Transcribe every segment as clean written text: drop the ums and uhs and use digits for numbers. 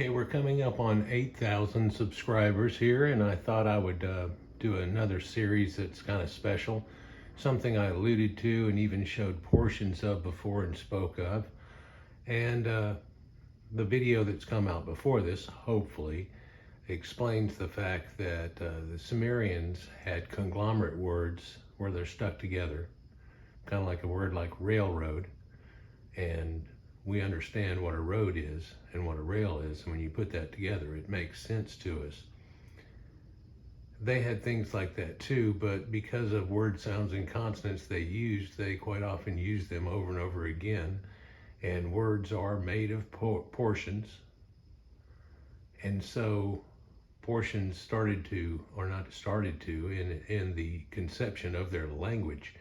Okay, we're coming up on 8,000 subscribers here, and I thought I would do another series that's kind of special. Something I alluded to and even showed portions of before and spoke of. And the video that's come out before this, hopefully, explains the fact that the Sumerians had conglomerate words where they're stuck together, kind of like a word like railroad. And we understand what a road is and what a rail is, and when you put that together, it makes sense to us. They had things like that too, but because of word sounds and consonants they quite often used them over and over again, and words are made of portions, and so portions in the conception of their language,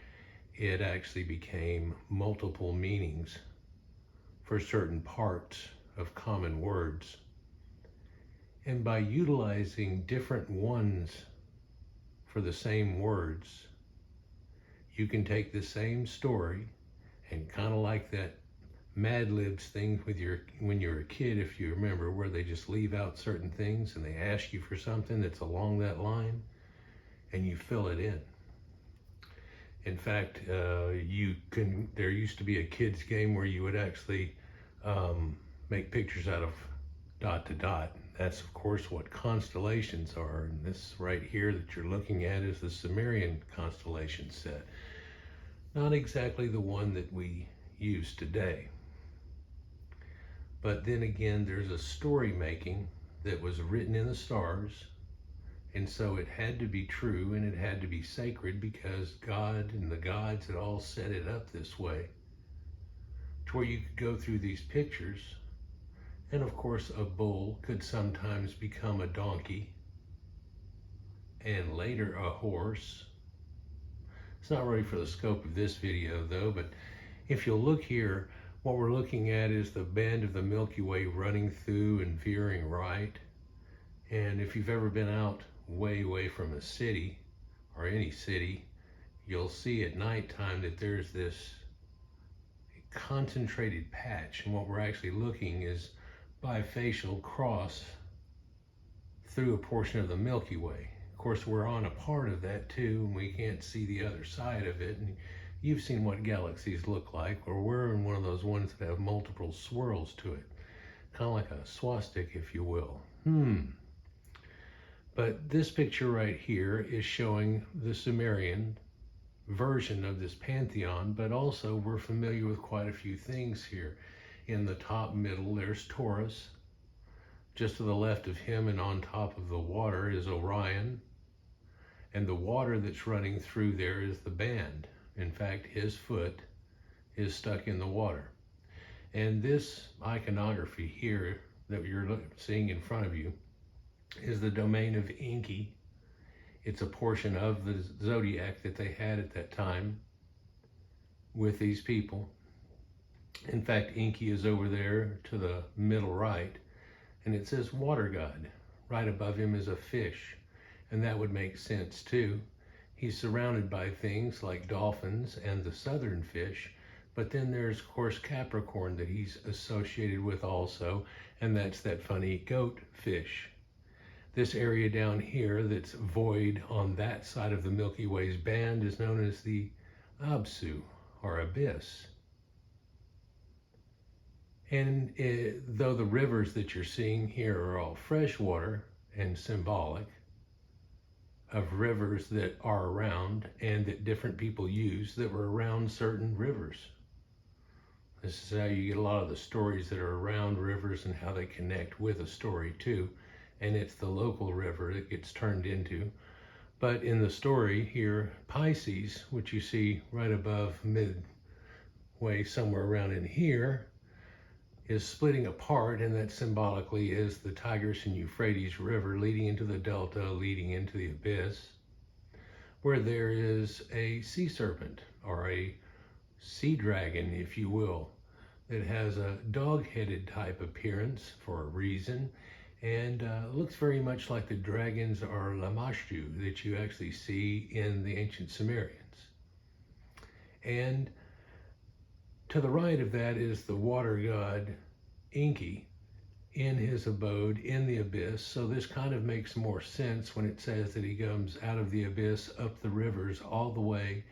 it actually became multiple meanings for certain parts of common words. And by utilizing different ones for the same words, you can take the same story and kind of like that Mad Libs thing when you're a kid, if you remember, where they just leave out certain things and they ask you for something that's along that line and you fill it in. In fact, there used to be a kid's game where you would actually make pictures out of dot to dot. That's of course what constellations are. And this right here that you're looking at is the Sumerian constellation set. Not exactly the one that we use today. But then again, there's a story making that was written in the stars. And so it had to be true and it had to be sacred because God and the gods had all set it up this way to where you could go through these pictures. And of course, a bull could sometimes become a donkey and later a horse. It's not really for the scope of this video though, but if you'll look here, what we're looking at is the band of the Milky Way running through and veering right. And if you've ever been out way from a city or any city, you'll see at nighttime that there's this concentrated patch, and what we're actually looking is bifacial cross through a portion of the Milky Way. Of course, we're on a part of that too, and we can't see the other side of it. And you've seen what galaxies look like, or we're in one of those ones that have multiple swirls to it, kind of like a swastika, if you will. But this picture right here is showing the Sumerian version of this pantheon, but also we're familiar with quite a few things here. In the top middle, there's Taurus. Just to the left of him and on top of the water is Orion. And the water that's running through there is the band. In fact, his foot is stuck in the water. And this iconography here that you're seeing in front of you is the domain of Enki. It's a portion of the zodiac that they had at that time with these people. In fact, Enki is over there to the middle right, and it says water god. Right above him is a fish, and that would make sense too. He's surrounded by things like dolphins and the southern fish, but then there's of course Capricorn that he's associated with also, and that's that funny goat fish. This area down here that's void on that side of the Milky Way's band is known as the Absu, or abyss. And though the rivers that you're seeing here are all freshwater and symbolic of rivers that are around and that different people use that were around certain rivers. This is how you get a lot of the stories that are around rivers and how they connect with a story too. And it's the local river that gets turned into. But in the story here, Pisces, which you see right above midway somewhere around in here, is splitting apart, and that symbolically is the Tigris and Euphrates River leading into the delta, leading into the abyss, where there is a sea serpent, or a sea dragon, if you will, that has a dog-headed type appearance for a reason, and looks very much like the dragons or Lamashtu that you actually see in the ancient Sumerians. And to the right of that is the water god Enki, in his abode in the abyss. So this kind of makes more sense when it says that he comes out of the abyss up the rivers all the way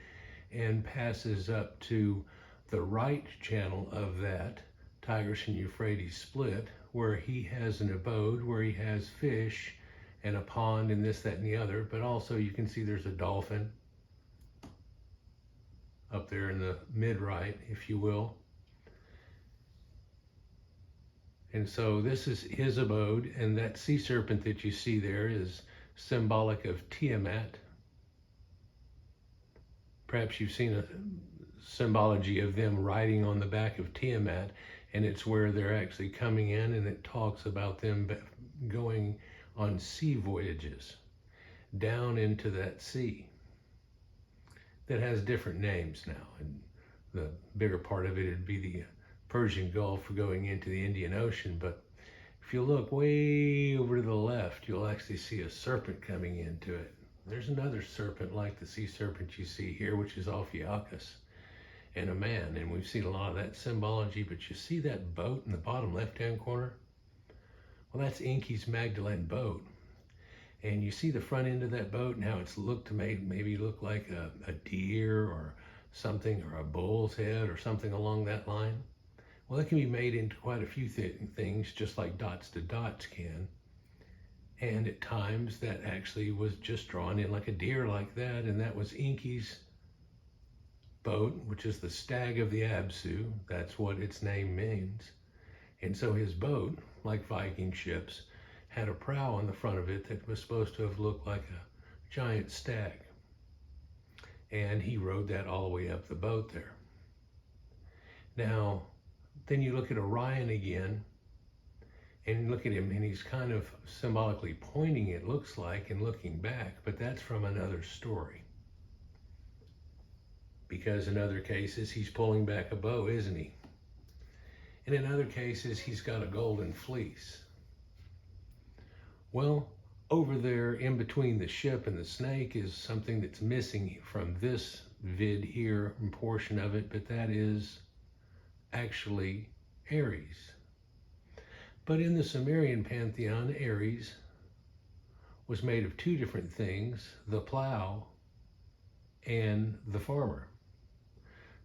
and passes up to the right channel of that Tigris and Euphrates split, where he has an abode, where he has fish and a pond and this, that, and the other. But also you can see there's a dolphin up there in the mid-right, if you will. And so this is his abode, and that sea serpent that you see there is symbolic of Tiamat. Perhaps you've seen a symbology of them riding on the back of Tiamat, and it's where they're actually coming in, and it talks about them going on sea voyages down into that sea that has different names now. And the bigger part of it would be the Persian Gulf going into the Indian Ocean. But if you look way over to the left, you'll actually see a serpent coming into it. There's another serpent like the sea serpent you see here, which is Ophiuchus, and a man. And we've seen a lot of that symbology, but you see that boat in the bottom left-hand corner? Well, that's Enki's Magdalene boat. And you see the front end of that boat and how it's looked to maybe look like a deer or something, or a bull's head or something along that line. Well, it can be made into quite a few things, just like dots to dots can. And at times that actually was just drawn in like a deer like that, and that was Enki's boat, which is the stag of the Absu. That's what its name means. And so his boat, like Viking ships, had a prow on the front of it that was supposed to have looked like a giant stag. And he rode that all the way up the boat there. Now, then you look at Orion again, and look at him, and he's kind of symbolically pointing, it looks like, and looking back, but that's from another story. Because in other cases, he's pulling back a bow, isn't he? And in other cases, he's got a golden fleece. Well, over there in between the ship and the snake is something that's missing from this vid here, and portion of it, but that is actually Ares. But in the Sumerian pantheon, Ares was made of two different things, the plow and the farmer.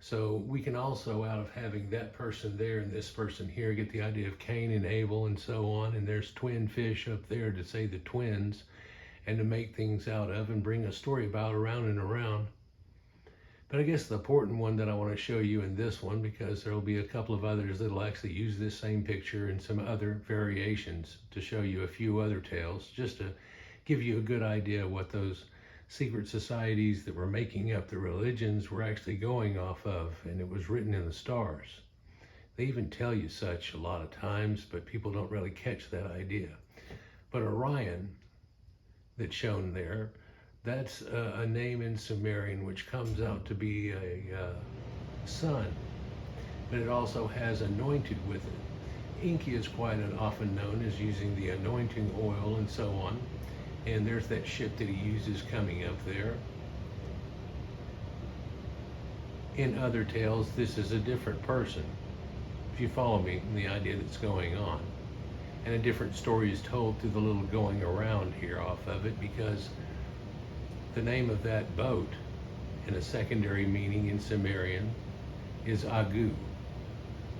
So we can also, out of having that person there and this person here, get the idea of Cain and Abel and so on. And there's twin fish up there to say the twins, and to make things out of and bring a story about around and around. But I guess the important one that I want to show you in this one, because there will be a couple of others that will actually use this same picture and some other variations to show you a few other tales, just to give you a good idea of what those secret societies that were making up the religions were actually going off of, and it was written in the stars. They even tell you such a lot of times, but people don't really catch that idea. But Orion, that's shown there, that's a name in Sumerian which comes out to be a sun, but it also has anointed with it. Enki is quite often known as using the anointing oil and so on. And there's that ship that he uses coming up there. In other tales, this is a different person, if you follow me in the idea that's going on. And a different story is told through the little going around here off of it, because the name of that boat, in a secondary meaning in Sumerian, is Agu,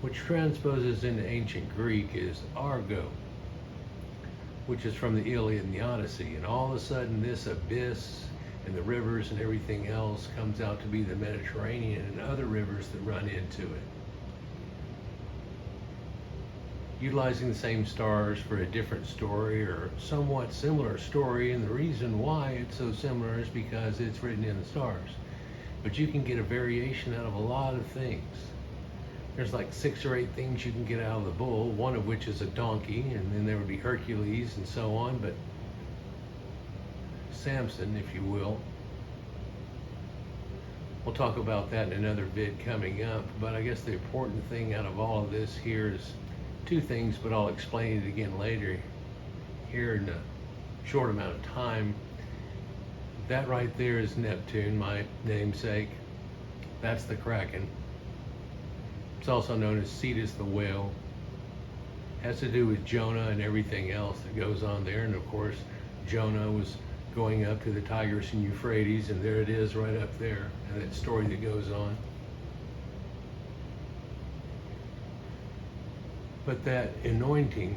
which transposes into ancient Greek is Argo, which is from the Iliad and the Odyssey. And all of a sudden this abyss and the rivers and everything else comes out to be the Mediterranean and other rivers that run into it. Utilizing the same stars for a different story or somewhat similar story, and the reason why it's so similar is because it's written in the stars. But you can get a variation out of a lot of things. There's like 6 or 8 things you can get out of the bull, one of which is a donkey, and then there would be Hercules and so on, but Samson, if you will. We'll talk about that in another vid coming up, but I guess the important thing out of all of this here is 2 things, but I'll explain it again later here in a short amount of time. That right there is Neptune, my namesake. That's the Kraken. It's also known as Cetus the whale. Has to do with Jonah and everything else that goes on there. And of course, Jonah was going up to the Tigris and Euphrates, and there it is right up there, and that story that goes on. But that anointed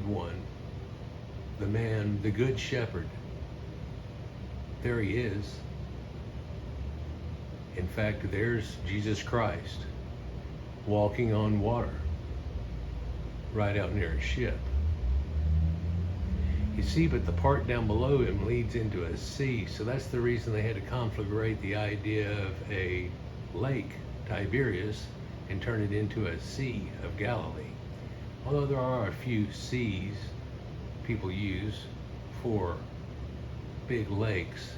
one, the man, the good shepherd, there he is. In fact, there's Jesus Christ walking on water right out near a ship. You see, but the part down below him leads into a sea, so that's the reason they had to conflagrate the idea of a lake, Tiberias, and turn it into a Sea of Galilee. Although there are a few seas people use for big lakes,